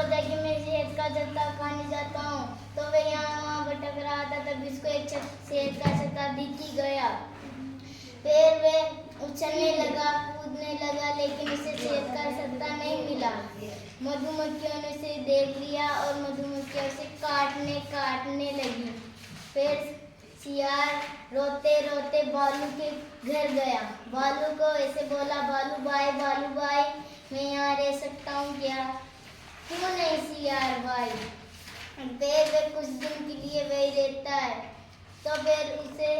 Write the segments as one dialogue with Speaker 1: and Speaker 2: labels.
Speaker 1: सोचा कि मैं शहद का छत्ता खाने जाता हूँ, तो वह यहाँ वहाँ भटक रहा था। तभी उसको एक शहद का छत्ता दिख ही गया। फिर वह उछलने लगा, कूदने लगा, लेकिन उसे शहद का छत्ता नहीं मिला। मधुमक्खियों ने उसे देख लिया और मधुमक्खियाँ उसे काटने लगी। फिर सियार रोते रोते भालू के घर गया। भालू को ऐसे बोला, भालू भाई मैं यहाँ रह सकता हूँ क्या? क्यों नहीं सियार भाई? फिर वे कुछ दिन के लिए वही रहता है। तो फिर उसे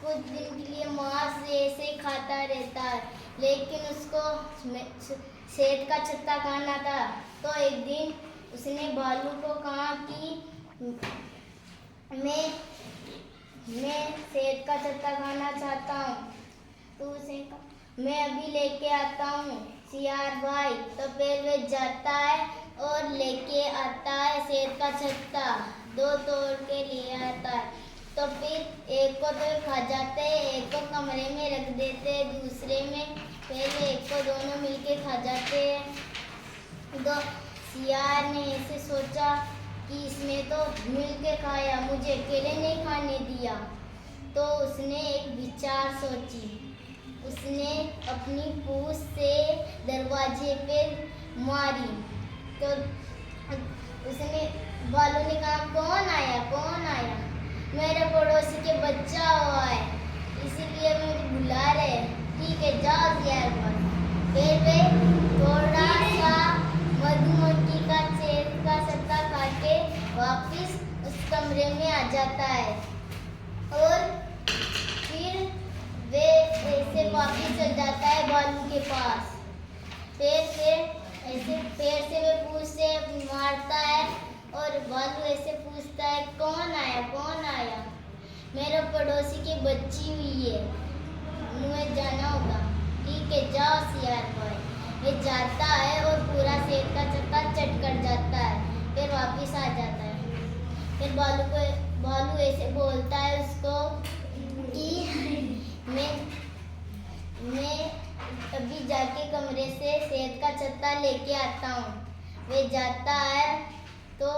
Speaker 1: कुछ दिन के लिए मांस ऐसे खाता रहता है, लेकिन उसको शहद का छत्ता खाना था। तो एक दिन उसने भालू को कहा कि मैं शहद का छत्ता खाना चाहता हूँ। तो उसे मैं अभी लेके आता हूँ सियार भाई। तो फिर वह जाता है और लेके आता है शहद का छत्ता, दो तोड़ के लिए आता है। तो फिर एक को तो खा जाते हैं, एक को कमरे में रख देते हैं, दूसरे में फिर एक को दोनों मिलके खा जाते हैं। तो सियार ने ऐसे सोचा कि इसने तो मिलके खाया, मुझे अकेले नहीं खाने दिया। तो उसने एक विचार सोची। उसने अपनी पूंछ से दरवाजे पे मारी। तो उसने भालू ने कहा, कौन आया? मेरे पड़ोसी के बच्चा हुआ है, इसीलिए मुझे बुला रहे। ठीक है, जाओ यार पास। फिर वे थोड़ा सा मधुमक्खी का शहद का छत्ता खा के वापिस उस कमरे में आ जाता है और फिर वे ऐसे वापिस चल जाता है भालू के पास। फिर ऐसे पैर से वे पूंछ से मारता है और भालू ऐसे पूछता है, कौन आया? मेरे पड़ोसी की बच्ची हुई है, मुझे जाना होगा। ठीक है, जाओ सियार भाई। वे जाता है और पूरा शहद का छत्ता चट कर जाता है, फिर वापिस आ जाता है। फिर भालू ऐसे बोलता है उसको कि मैं अभी जाके कमरे से शहद का छत्ता लेके आता हूँ। वे जाता है तो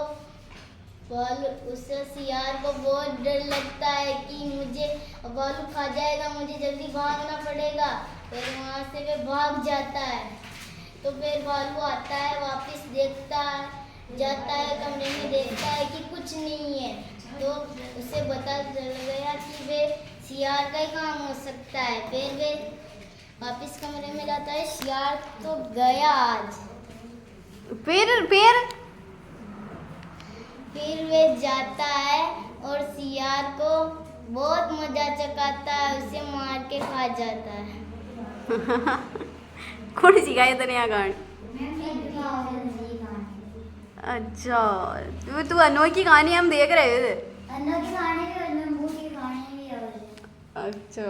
Speaker 1: उस सियार को बहुत डर लगता है कि मुझे भालू खा जाएगा, मुझे जल्दी भागना पड़ेगा। फिर वहाँ से वे भाग जाता है। तो फिर भालू आता है, वापस जाता है कमरे में, देखता है कि कुछ नहीं है। तो उसे पता चल गया कि वे सियार का ही काम हो सकता है। फिर वे वापस कमरे में जाता है, सियार तो गया आज। फिर वे जाता है और सियार को बहुत मजा चखाता है, उसे मार के खा जाता है।
Speaker 2: कौन सिखाया तने आ गान? अच्छा, तू अनोखी कहानी हम देख रहे थे।
Speaker 1: अनोखी कहानी भी और नंबू की कहानी भी है।
Speaker 2: अच्छा।